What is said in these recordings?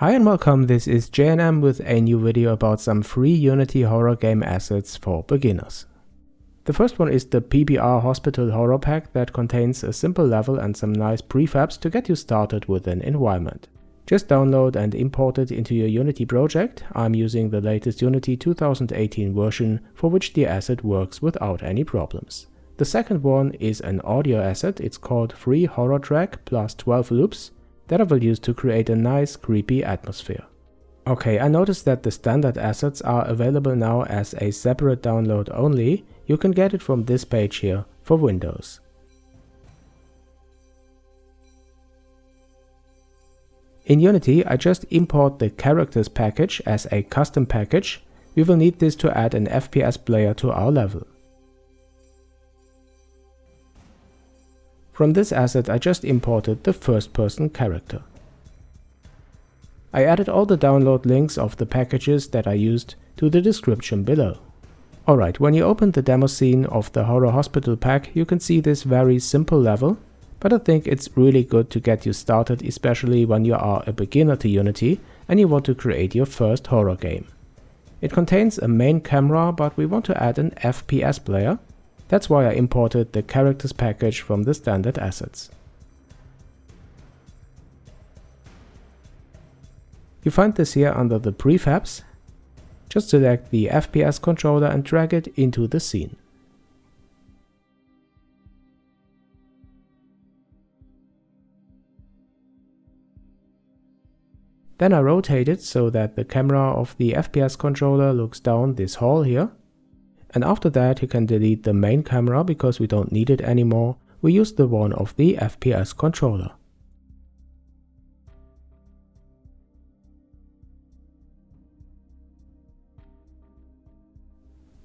Hi and welcome, this is JNM with a new video about some free Unity horror game assets for beginners. The first one is the PBR Hospital Horror Pack that contains a simple level and some nice prefabs to get you started with an environment. Just download and import it into your Unity project. I'm using the latest Unity 2018 version for which the asset works without any problems. The second one is an audio asset. It's called Free Horror Track plus 12 loops that I will use to create a nice creepy atmosphere. Okay, I noticed that the standard assets are available now as a separate download only. You can get it from this page here for Windows. In Unity, I just import the characters package as a custom package. We will need this to add an FPS player to our level. From this asset I just imported the first person character. I added all the download links of the packages that I used to the description below. Alright, when you open the demo scene of the Horror Hospital pack you can see this very simple level, but I think it's really good to get you started, especially when you are a beginner to Unity and you want to create your first horror game. It contains a main camera, but we want to add an FPS player. That's why I imported the characters package from the standard assets. You find this here under the prefabs. Just select the FPS controller and drag it into the scene. Then I rotate it so that the camera of the FPS controller looks down this hall here. And after that you can delete the main camera because we don't need it anymore. We use the one of the FPS controller.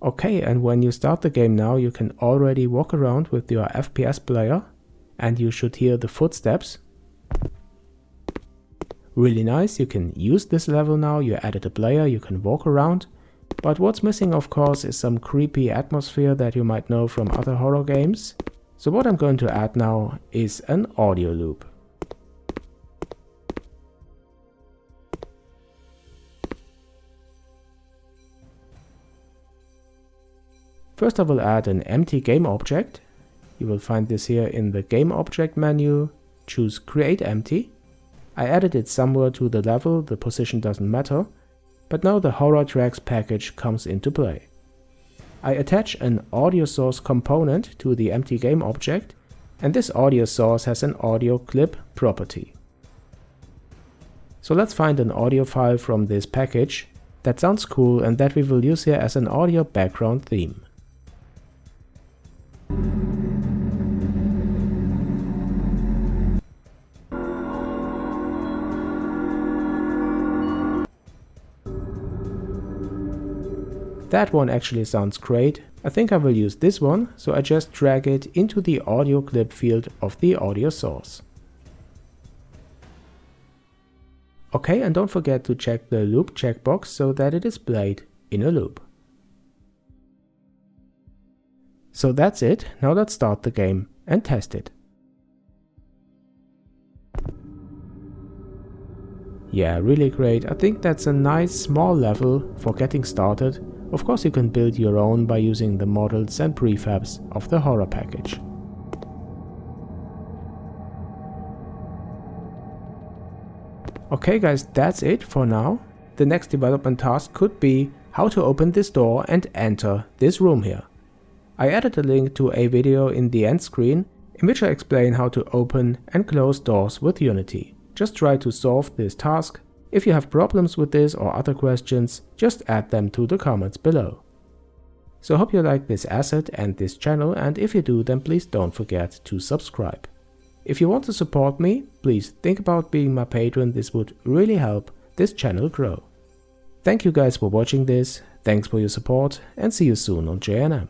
Okay, and when you start the game now you can already walk around with your FPS player and you should hear the footsteps. Really nice, you can use this level now, you added a player, you can walk around. But what's missing of course is some creepy atmosphere that you might know from other horror games. So what I'm going to add now is an audio loop. First I will add an empty game object. You will find this here in the game object menu. Choose create empty. I added it somewhere to the level, the position doesn't matter. But now the horror tracks package comes into play. I attach an audio source component to the empty game object, and this audio source has an audio clip property. So let's find an audio file from this package that sounds cool and that we will use here as an audio background theme. That one actually sounds great. I think I will use this one, so I just drag it into the audio clip field of the audio source. Okay, and don't forget to check the loop checkbox so that it is played in a loop. So that's it, now let's start the game and test it. Yeah, really great. I think that's a nice small level for getting started. Of course you can build your own by using the models and prefabs of the horror package. Okay guys, that's it for now. The next development task could be how to open this door and enter this room here. I added a link to a video in the end screen in which I explain how to open and close doors with Unity. Just try to solve this task. If you have problems with this or other questions, just add them to the comments below. So hope you like this asset and this channel, and if you do then please don't forget to subscribe. If you want to support me, please think about being my patron, this would really help this channel grow. Thank you guys for watching this, thanks for your support and see you soon on JNM.